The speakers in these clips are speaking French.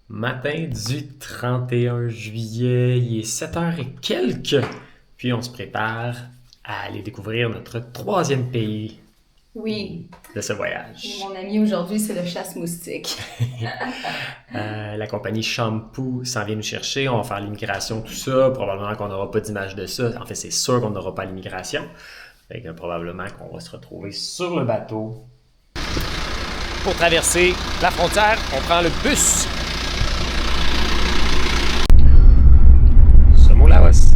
Matin du 31 juillet, il est 7h et quelques, puis on se prépare à aller découvrir notre troisième pays Oui, de ce et voyage. mon ami aujourd'hui, c'est le chasse-moustique. La compagnie Shampoo s'en vient nous chercher, on va faire l'immigration, tout ça, probablement qu'on n'aura pas d'image de ça, en fait c'est sûr qu'on n'aura pas l'immigration, fait que probablement qu'on va se retrouver sur le bateau. Pour traverser la frontière, on prend le bus. Somos Laos.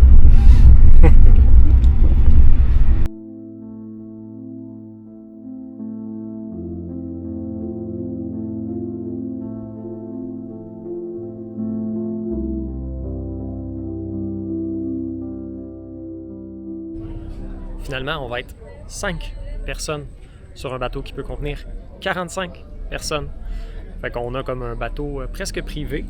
Finalement, on va être 5 personnes sur un bateau qui peut contenir 45 personnes. Fait qu'on a comme un bateau presque privé.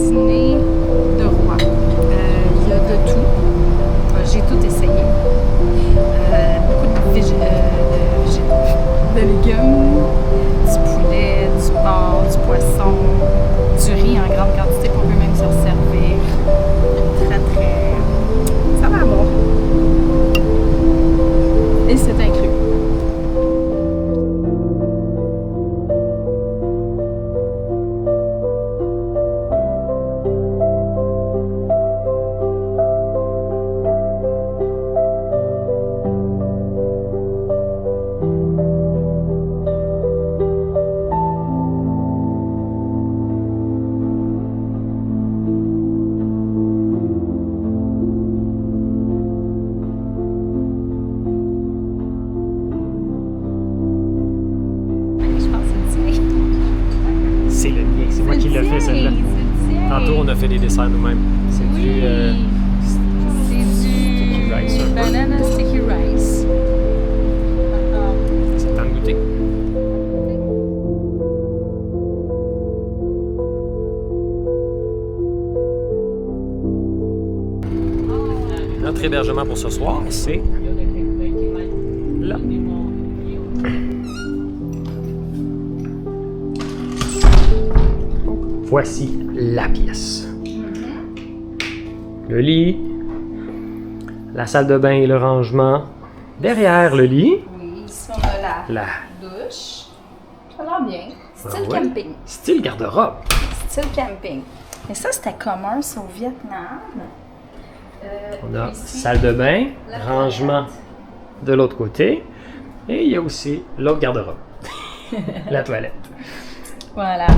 Dîner de roi. Il y a de tout. J'ai tout essayé. Beaucoup de légumes, du poulet, du porc, du poisson, du riz en grande quantité qu'on peut même se servir. Très. Ça va bon. Et c'est inclus. Je pense que c'est le tien. C'est le mien, c'est moi qui l'ai fait celle-là. C'est le tien. Tantôt, on a fait des desserts nous-mêmes. C'est Oui. C'est sticky du rice, un peu. banana sticky rice. C'est le temps de goûter. Notre hébergement pour ce soir, c'est là. Voici la pièce. Le lit, la salle de bain et le rangement. Derrière le lit, Oui, ici on a la la douche. Ça a l'air bien. Style ouais, camping. style garde-robe. Style camping. Mais ça, c'était commun, ça, au Vietnam. On a ici, salle de bain, la rangement toilette. de l'autre côté. Et il y a aussi l'autre garde-robe. La toilette. Voilà.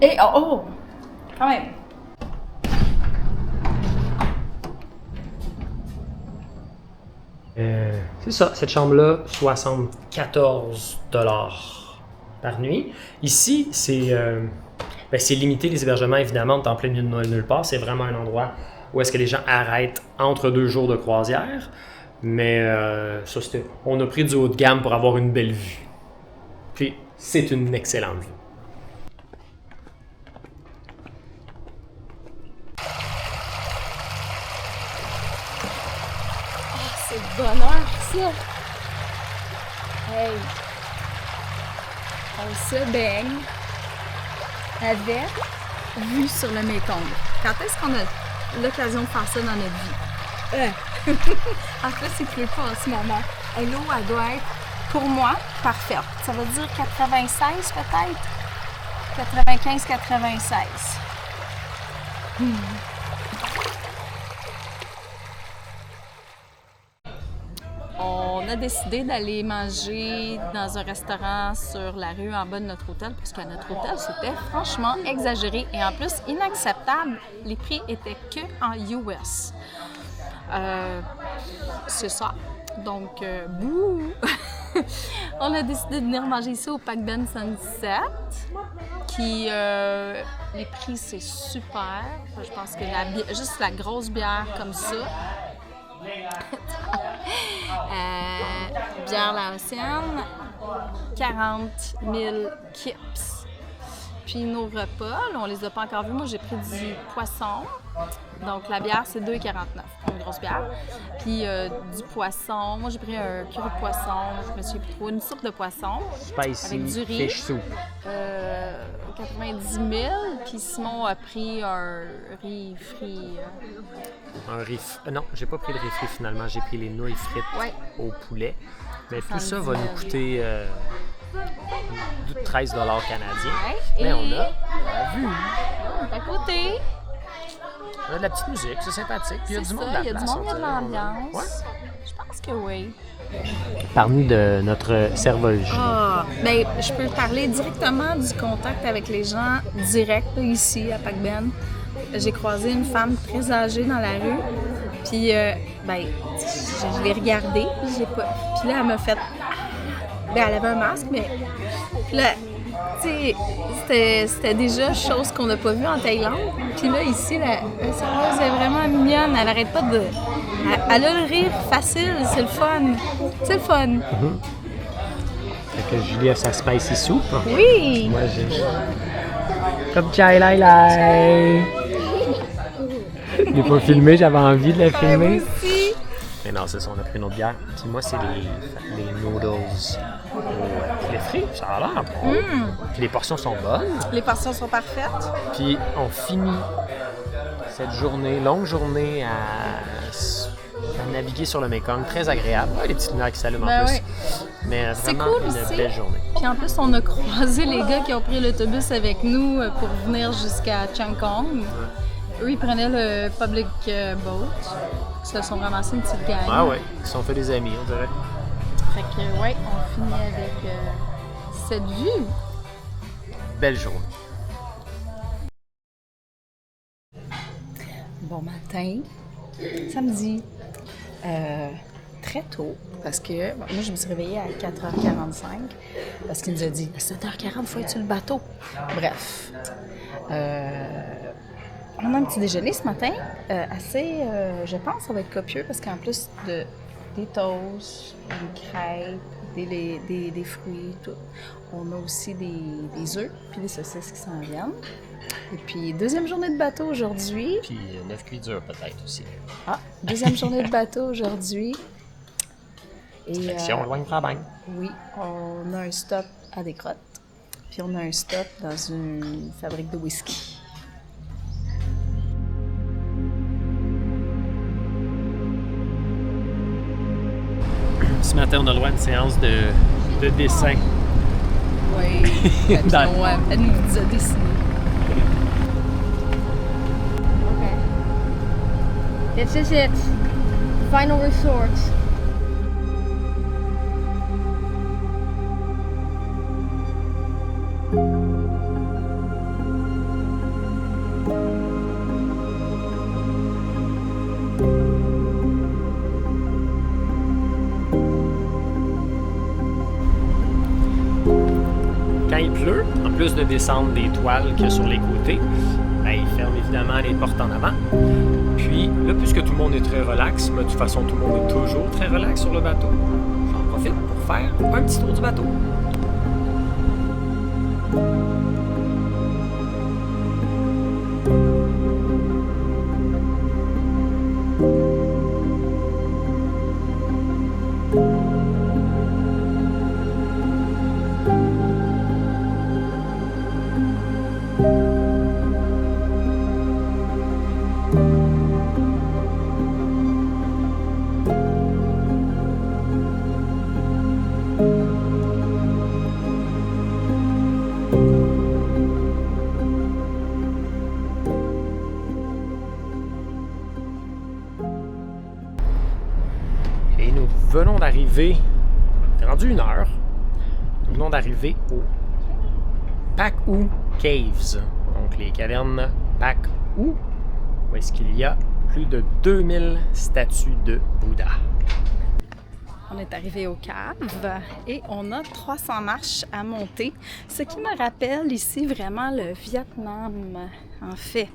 Et quand même. C'est ça, cette chambre-là, 74 $ par nuit. Ici, c'est limité les hébergements, évidemment, on est en plein milieu de Noël nulle part. C'est vraiment un endroit où est-ce que les gens arrêtent entre 2 jours de croisière. Mais ça, on a pris du haut de gamme pour avoir une belle vue. Puis, c'est une excellente vue. C'est le bonheur, ça. Hey. On se baigne avec vue sur le Mekong. Quand est-ce qu'on a l'occasion de faire ça dans notre vie? En fait, c'est plus pas en ce moment. Et l'eau, elle doit être, pour moi, parfaite. Ça veut dire 96 peut-être? 95-96. a décidé d'aller manger dans un restaurant sur la rue en bas de notre hôtel, parce que notre hôtel, c'était franchement exagéré et en plus inacceptable. Les prix étaient que en US. C'est ça. Donc, bouh! On a décidé de venir manger ici au Pac Ben Sunset, qui, les prix, c'est super. Je pense que juste la grosse bière comme ça, bière laotienne, 40 000 kips. Puis nos repas, là, on les a pas encore vus. Moi, j'ai pris du poisson. Donc, la bière, c'est 2,49 pour une grosse bière. Puis du poisson. Moi, j'ai pris un curry de poisson. Je me suis plus trop. Une soupe de poisson. Spicy avec du riz. fish soup. 90 000. Puis Simon a pris un riz frit. Un riz... non, j'ai pas pris de riz frit finalement. J'ai pris les nouilles frites au poulet. Mais tout ça va nous coûter 13 $ canadiens. Mais on a vu. À côté. On a de la petite musique, c'est sympathique. Puis il y a du monde, il y a du monde, il y a de l'ambiance. Ouais. Je pense que oui. Parle-nous de notre serveuse. Ben, je peux parler directement du contact avec les gens direct là, ici à Pac Ben. J'ai croisé une femme très âgée dans la rue. Puis, ben, je l'ai regardée. Puis là, elle m'a fait. Ben, elle avait un masque, mais. Puis là, tu sais, c'était déjà chose qu'on n'a pas vue en Thaïlande. Puis là, ici, la serveuse est vraiment mignonne. Elle arrête pas de. Elle a le rire facile, c'est le fun. C'est le fun. Fait que Julie a sa spicy soup. Oui! Moi, j'ai. Comme Chai Lai Lai! Je l'ai pas filmé, j'avais envie de la filmer. Moi aussi! Mais non, c'est ça, on a pris une autre bière. Puis moi, c'est les noodles au poulet frit, ça a l'air bon. Puis les portions sont bonnes. Les portions sont parfaites. Puis on finit cette longue journée à naviguer sur le Mekong, très agréable. Ouais, les petites lumières qui s'allument en plus. Oui. Mais vraiment cool une aussi. belle journée. Puis en plus, on a croisé les gars qui ont pris l'autobus avec nous pour venir jusqu'à Chiang Kong. Eux, ils prenaient le public boat. Ils se sont ramassés une petite gang. Ah ouais, ils se sont fait des amis, on dirait. Fait que, ouais, on finit avec cette vue. Belle journée. Bon matin, samedi, très tôt, parce que moi, je me suis réveillée à 4h45, parce qu'il nous a dit « À 7h40, il faut être sur le bateau. » Bref. On a un petit déjeuner ce matin, assez, je pense, ça va être copieux, parce qu'en plus des toasts, des crêpes, des fruits, tout, on a aussi des œufs, puis des saucisses qui s'en viennent. Et puis, deuxième journée de bateau aujourd'hui. Puis 9 cuits durs peut-être aussi. Ah, deuxième journée de bateau aujourd'hui. Et Direction Loigne-Brabant. oui, on a un stop à Descrottes. Puis on a un stop dans une fabrique de whisky. Ce matin, on a le droit à une séance de dessin. Oui, elle nous a dessiné. This is it. Final resort. Quand il pleut, en plus de descendre des toiles qu'il y a sur les côtés, ben, il ferme évidemment les portes en avant. Puis là, puisque tout le monde est très relax, mais de toute façon, tout le monde est toujours très relax sur le bateau, j'en profite pour faire un petit tour du bateau. venons d'arriver, c'est rendu 1 heure, nous venons d'arriver au Pak-U Caves, donc les cavernes Pak-U, où est-ce qu'il y a plus de 2000 statues de Bouddha. On est arrivé aux caves et on a 300 marches à monter, ce qui me rappelle ici vraiment le Vietnam. En fait,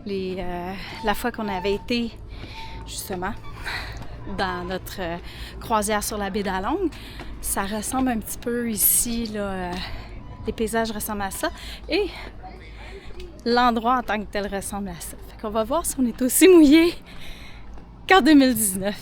la fois qu'on avait été justement dans notre croisière sur la baie d'Along, ça ressemble un petit peu ici, là, les paysages ressemblent à ça et l'endroit en tant que tel ressemble à ça. Fait qu'on va voir si on est aussi mouillé qu'en 2019.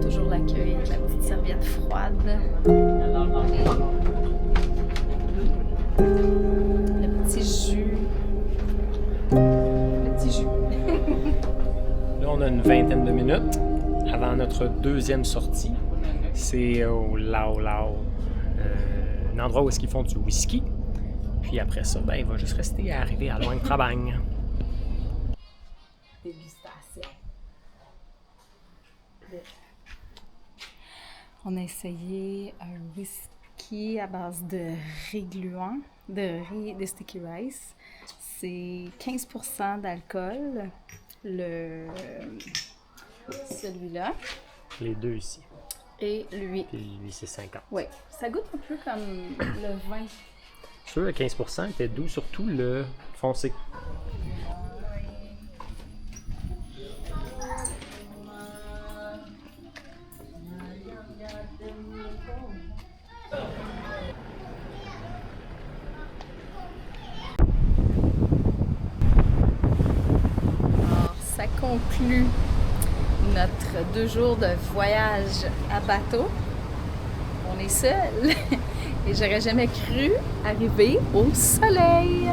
Toujours l'accueil avec la petite serviette froide. Le petit jus. Le petit jus. Là, on a une vingtaine de minutes avant notre deuxième sortie. C'est au Lao Lao, un endroit où est-ce qu'ils font du whisky. Puis après ça, ben, il va juste rester à arriver à Luang Prabang. Dégustation. On a essayé un whisky à base de riz gluant, de riz de sticky rice. C'est 15% d'alcool, celui-là. Les deux ici. Et lui. Puis lui, c'est 50. Oui, ça goûte un peu comme le vin. Sûr, le 15% était doux, surtout le foncé. Alors, ça conclut notre 2 jours de voyage à bateau. On est seul et j'aurais jamais cru arriver au soleil.